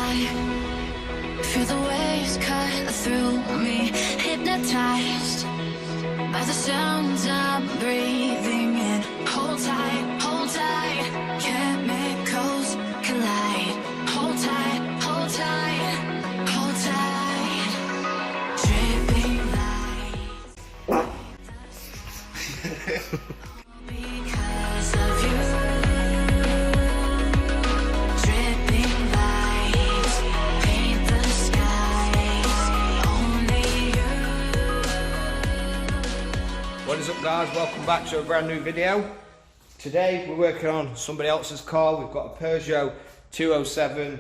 high, feel the waves cut through me, hypnotized by the sounds I'm breathing in. Hold tight, chemicals collide. Hold tight, hold tight, hold tight. Dripping lights because of you. Dripping lights paint the skies. Only you. What is up, guys? Welcome back to a brand new video. Today we're working on somebody else's car. We've got a Peugeot 207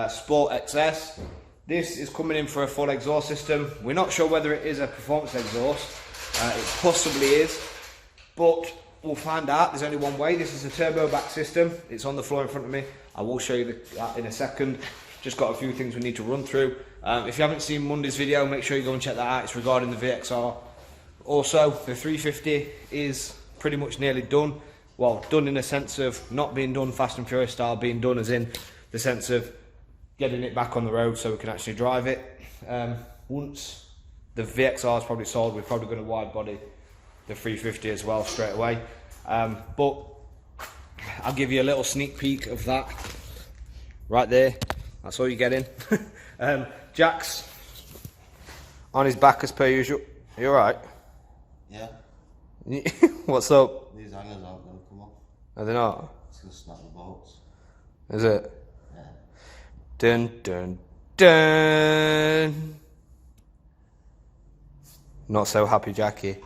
Sport XS. This is coming in for a full exhaust system. We're not sure whether it is a performance exhaust. It possibly is, but we'll find out. There's only one way. This is a turbo back system. It's on the floor in front of me. I will show you that in a second. Just got a few things we need to run through. If you haven't seen Monday's video, make sure you go and check that out. It's regarding the VXR. Also, the 350 is pretty much nearly done. Well, done in a sense of not being done Fast and Furious style, being done as in the sense of getting it back on the road so we can actually drive it. Once the VXR is probably sold, we're probably going to wide body the 350 as well straight away. But I'll give you a little sneak peek of that right there. That's all you're getting. Jack's on his back as per usual. You alright? Yeah. What's up? These hangers aren't going to come off. Are they not? It's going to snap the bolts. Is it? Yeah. Dun dun dun. Not so happy Jackie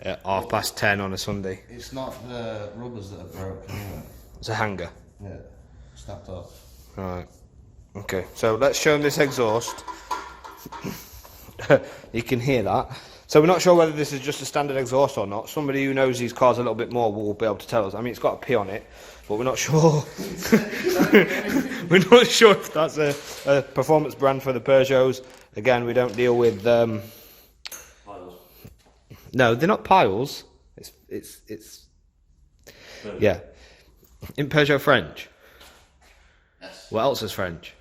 at 10:30 on a Sunday. It's not the rubbers that are broken, is it? It's a hanger. Yeah. Snapped off. Right. Okay, so let's show him this exhaust. You can hear that. So we're not sure whether this is just a standard exhaust or not. Somebody who knows these cars a little bit more will be able to tell us. I mean, it's got a P on it, but we're not sure. We're not sure if that's a performance brand for the Peugeots. Again, we don't deal with... Piles. No, they're not piles. It's yeah. In Peugeot French. Yes. What else is French?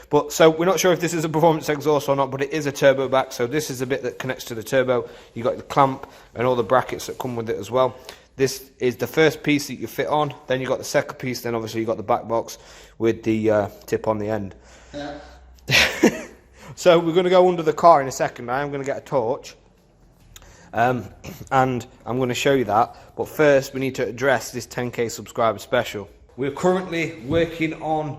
But so we're not sure if this is a performance exhaust or not, but it is a turbo back. So this is the bit that connects to the turbo. You got the clamp and all the brackets that come with it as well. This is the first piece that you fit on. Then you got the second piece. Then obviously you got the back box with the tip on the end. Yeah. So we're going to go under the car in a second. I am going to get a torch. And I'm going to show you that. But first we need to address this 10k subscriber special. We're currently working on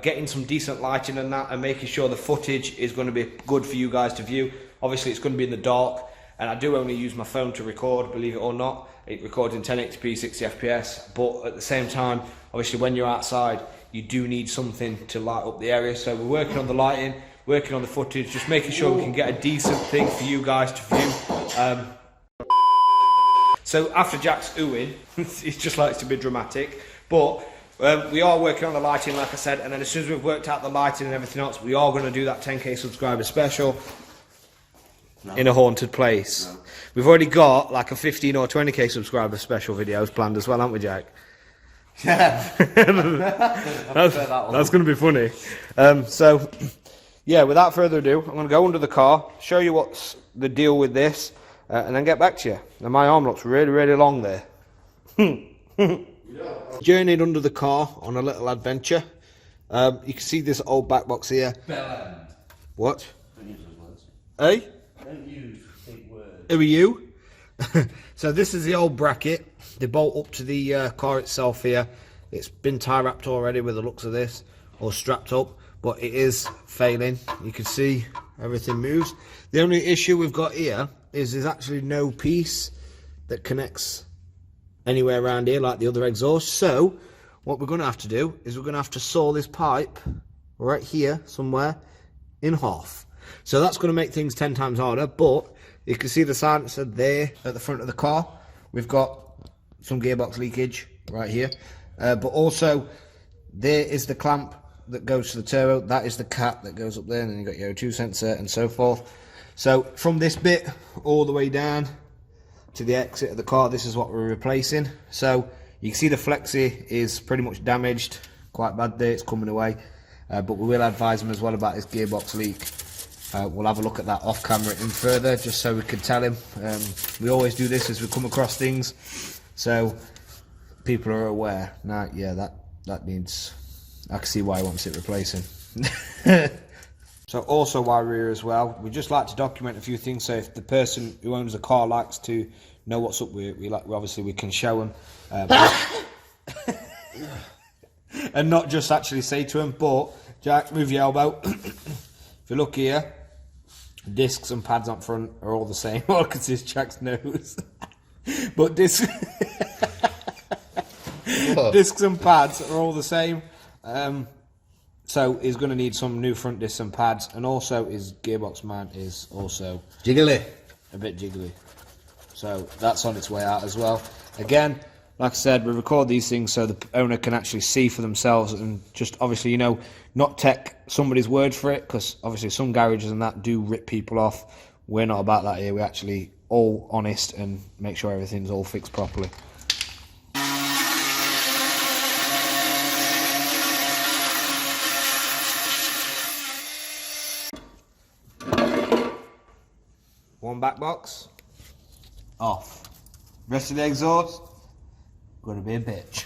getting some decent lighting and that, and making sure the footage is going to be good for you guys to view. Obviously it's going to be in the dark, and I do only use my phone to record, believe it or not. It records in 1080p 60 fps, but at the same time, obviously when you're outside you do need something to light up the area. So we're working on the lighting, working on the footage, just making sure we can get a decent thing for you guys to view. So after Jack's oohing, he just likes to be dramatic, but we are working on the lighting, like I said, and then as soon as we've worked out the lighting and everything else, we are going to do that 10k subscriber special in a haunted place. No. We've already got like a 15 or 20k subscriber special videos planned as well, haven't we, Jack? Yeah. That's going to be funny. So, yeah, without further ado, I'm going to go under the car, show you what's the deal with this, and then get back to you. Now, my arm looks really, really long there. Journeyed under the car on a little adventure. You can see this old back box here. Bell end. What? Don't use those words. Hey? Don't use big words. Who are you? So this is the old bracket. They bolt up to the car itself here. It's been tie wrapped already with the looks of this, or strapped up, but it is failing. You can see everything moves. The only issue we've got here is there's actually no piece that connects anywhere around here like the other exhaust. So what we're going to have to do is we're going to have to saw this pipe right here somewhere in half. So that's going to make things 10 times harder, but you can see the silencer there at the front of the car. We've got some gearbox leakage right here, but also there is the clamp that goes to the turbo. That is the cap that goes up there, and then you've got your O2 sensor and so forth. So from this bit all the way down to the exit of the car, this is what we're replacing. So you can see the flexi is pretty much damaged, quite bad there, it's coming away. but we will advise him as well about this gearbox leak. We'll have a look at that off camera in further, just so we can tell him. We always do this as we come across things, so people are aware. Now, yeah, that needs, I can see why he wants it replacing. So also while we're here as well, we just like to document a few things, so if the person who owns the car likes to know what's up with it, we obviously we can show them. And not just actually say to him, but Jack, move your elbow. If you look here, discs and pads up front are all the same. All I can see is Jack's nose. But discs and pads are all the same. So he's going to need some new front discs and pads, and also his gearbox mount is also Jiggly. a bit jiggly. So that's on its way out as well. Again, like I said, we record these things so the owner can actually see for themselves, and just obviously, you know, not take somebody's word for it, because obviously some garages and that do rip people off. We're not about that here. We're actually all honest and make sure everything's all fixed properly. One back box off. Rest of the exhaust gonna be a bitch.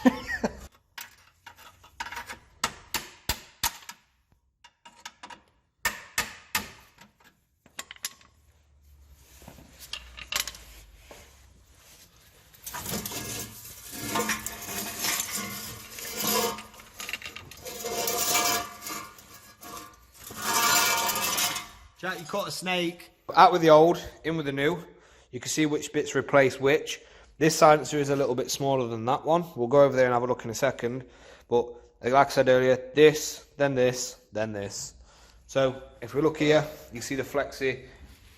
Jack, you caught a snake. Out with the old, in with the new. You can see which bits replace which. This silencer is a little bit smaller than that one. We'll go over there and have a look in a second. But like I said earlier, this, then this, then this. So if we look here, you see the flexi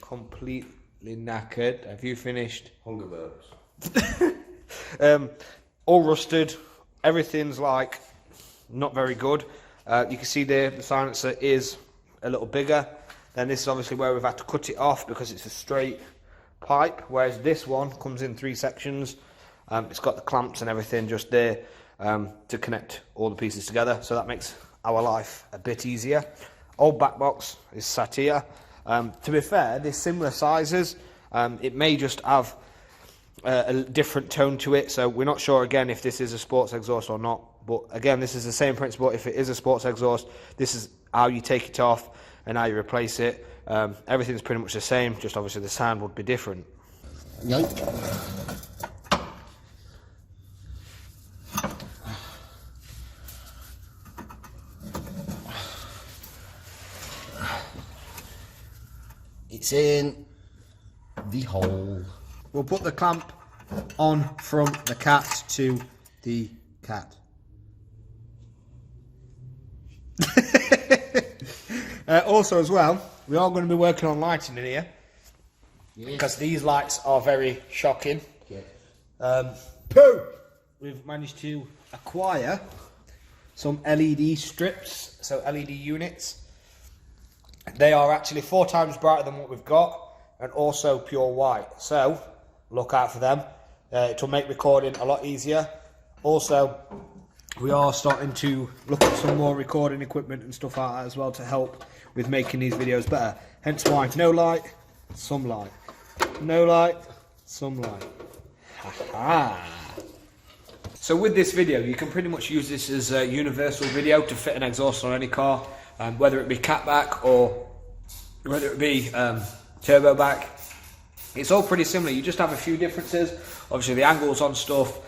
completely knackered. Have you finished? Hunger burps. All rusted. Everything's like not very good. You can see there the silencer is a little bigger. Then this is obviously where we've had to cut it off because it's a straight pipe, whereas this one comes in 3 sections. It's got the clamps and everything just there to connect all the pieces together, so that makes our life a bit easier. Old back box is sat here. To be fair, they're similar sizes. It may just have a different tone to it, so we're not sure again if this is a sports exhaust or not, but again, this is the same principle. If it is a sports exhaust, this is how you take it off and how you replace it. Everything's pretty much the same, just obviously the sound would be different. Yoink. It's in the hole. We'll put the clamp on from the cat to the cat. Also as well, we are going to be working on lighting in here, because these lights are very shocking. Yeah. We've managed to acquire some LED strips, so LED units. They are actually 4 times brighter than what we've got, and also pure white, so look out for them. It will make recording a lot easier. Also, we are starting to look at some more recording equipment and stuff like that as well to help with making these videos better. Hence why no light, some light. No light, some light. Ha-ha. So with this video, you can pretty much use this as a universal video to fit an exhaust on any car, whether it be catback or whether it be turbo back. It's all pretty similar. You just have a few differences. Obviously the angles on stuff,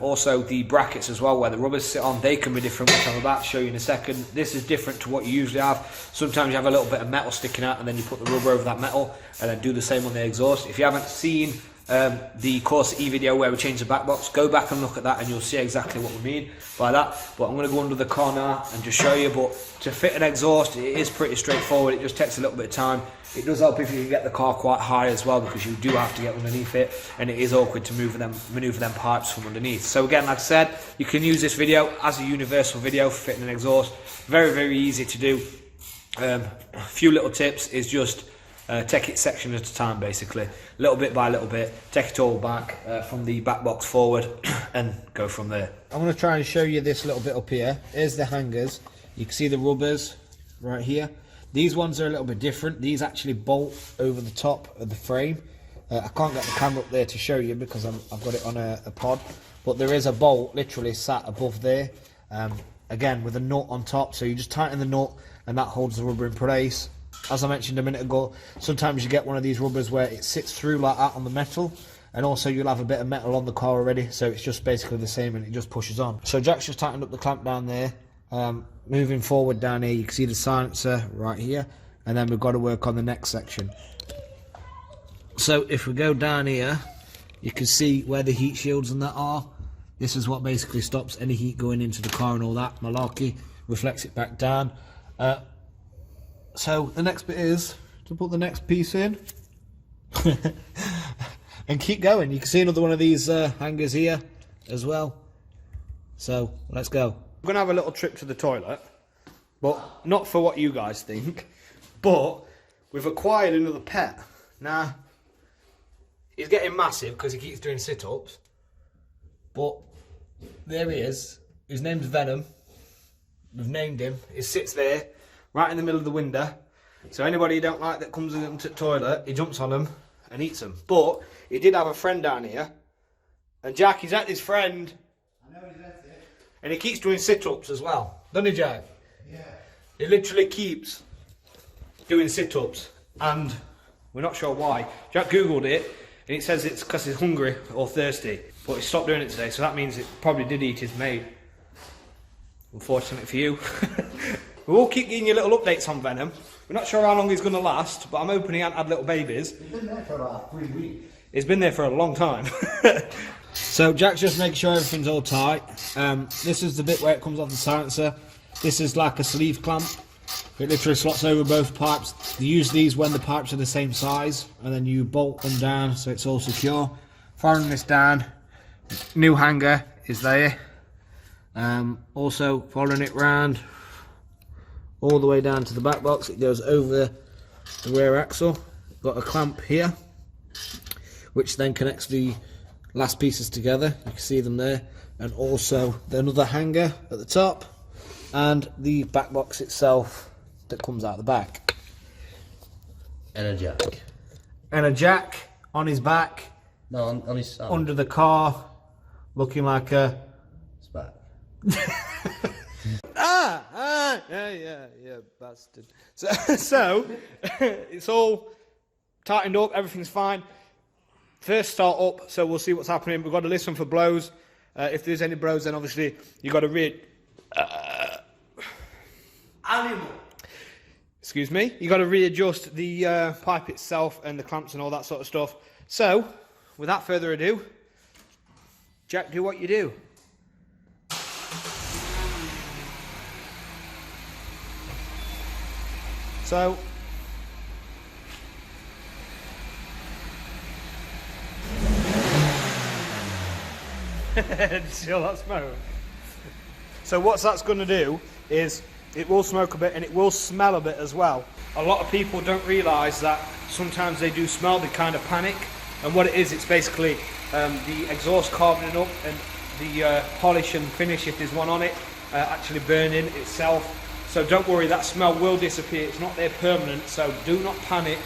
also the brackets as well, where the rubbers sit on, they can be different, which I'm about to show you in a second. This is different to what you usually have. Sometimes you have a little bit of metal sticking out and then you put the rubber over that metal and then do the same on the exhaust. If you haven't seen the Corsa E video where we changed the back box, go back and look at that and you'll see exactly what we mean by that. But I'm going to go under the car now and just show you. But to fit an exhaust, it is pretty straightforward. It just takes a little bit of time. It does help if you can get the car quite high as well, because you do have to get underneath it, and it is awkward to maneuver them pipes from underneath. So again, like I said, you can use this video as a universal video for fitting an exhaust. Very, very easy to do. A few little tips is just take it section at a time, basically, little bit by little bit. Take it all back from the back box forward and go from there. I'm going to try and show you this little bit up here. Here's the hangers. You can see the rubbers right here. These ones are a little bit different. These actually bolt over the top of the frame. I can't get the camera up there to show you because I've got it on a pod, but there is a bolt literally sat above there, again with a nut on top, so you just tighten the nut and that holds the rubber in place. As I mentioned a minute ago, sometimes you get one of these rubbers where it sits through like that on the metal, and also you'll have a bit of metal on the car already, so it's just basically the same and it just pushes on. So Jack's just tightened up the clamp down there. Moving forward down here, you can see the silencer right here, and then we've got to work on the next section. So if we go down here, you can see where the heat shields and that are. This is what basically stops any heat going into the car and all that malarkey, reflects it back down. So the next bit is to put the next piece in and keep going. You can see another one of these hangers here as well. So let's go. I'm going to have a little trip to the toilet, but not for what you guys think, but we've acquired another pet. Now, he's getting massive because he keeps doing sit-ups, but there he is. His name's Venom. We've named him. He sits there right in the middle of the window, so anybody you don't like that comes into the toilet, he jumps on them and eats them. But he did have a friend down here, and Jack, he's at his friend. I know he's at it. And he keeps doing sit-ups as well, doesn't he, Jack? Yeah. He literally keeps doing sit-ups, and we're not sure why. Jack googled it, and it says it's because he's hungry or thirsty, but he stopped doing it today, so that means it probably did eat his mate. Unfortunately for you. We will keep giving you little updates on Venom. We're not sure how long he's going to last, but I'm hoping he hasn't had little babies. He's been there for about 3 weeks. He's been there for a long time. So Jack's just making sure everything's all tight. This is the bit where it comes off the silencer. This is like a sleeve clamp. It literally slots over both pipes. You use these when the pipes are the same size, and then you bolt them down so it's all secure. Firing this down, new hanger is there. Also following it round all the way down to the back box, it goes over the rear axle. Got a clamp here, which then connects the last pieces together. You can see them there, and also another hanger at the top, and the back box itself that comes out the back. And a jack. And a jack on his back. No, on his side. Under the car, looking like a... Spat. Yeah, bastard. So it's all tightened up, everything's fine. First start up, so we'll see what's happening. We've got to listen for blows. If there's any blows, then obviously you've got to Excuse me. You've got to readjust the pipe itself and the clamps and all that sort of stuff. So, without further ado, Jack, do what you do. So, still that smoke. So what that's going to do is it will smoke a bit and it will smell a bit as well. A lot of people don't realise that sometimes they do smell, they kind of panic, and what it is, it's basically the exhaust carboning up and the polish and finish, if there's one on it, actually burning itself. So don't worry, that smell will disappear. It's not there permanent, so do not panic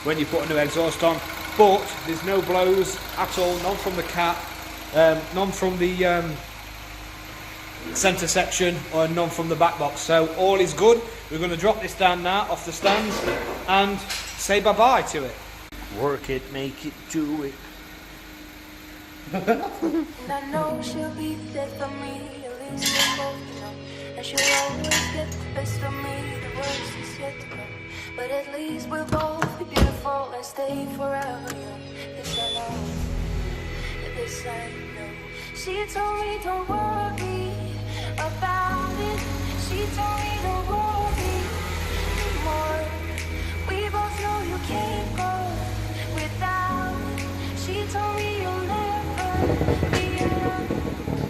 when you put a new exhaust on. But there's no blows at all, none from the cat, none from the centre section, or none from the back box. So all is good. We're going to drop this down now off the stands and say bye-bye to it. Work it, make it, do it. And I know she'll be there for me, at least we both know. And she'll always get the best of me, the worst is yet to come. But at least we'll both be beautiful and stay forever young. This I know, this I know. She told me don't worry about it. She told me don't worry anymore. We both know you can't go without it. She told me you'll never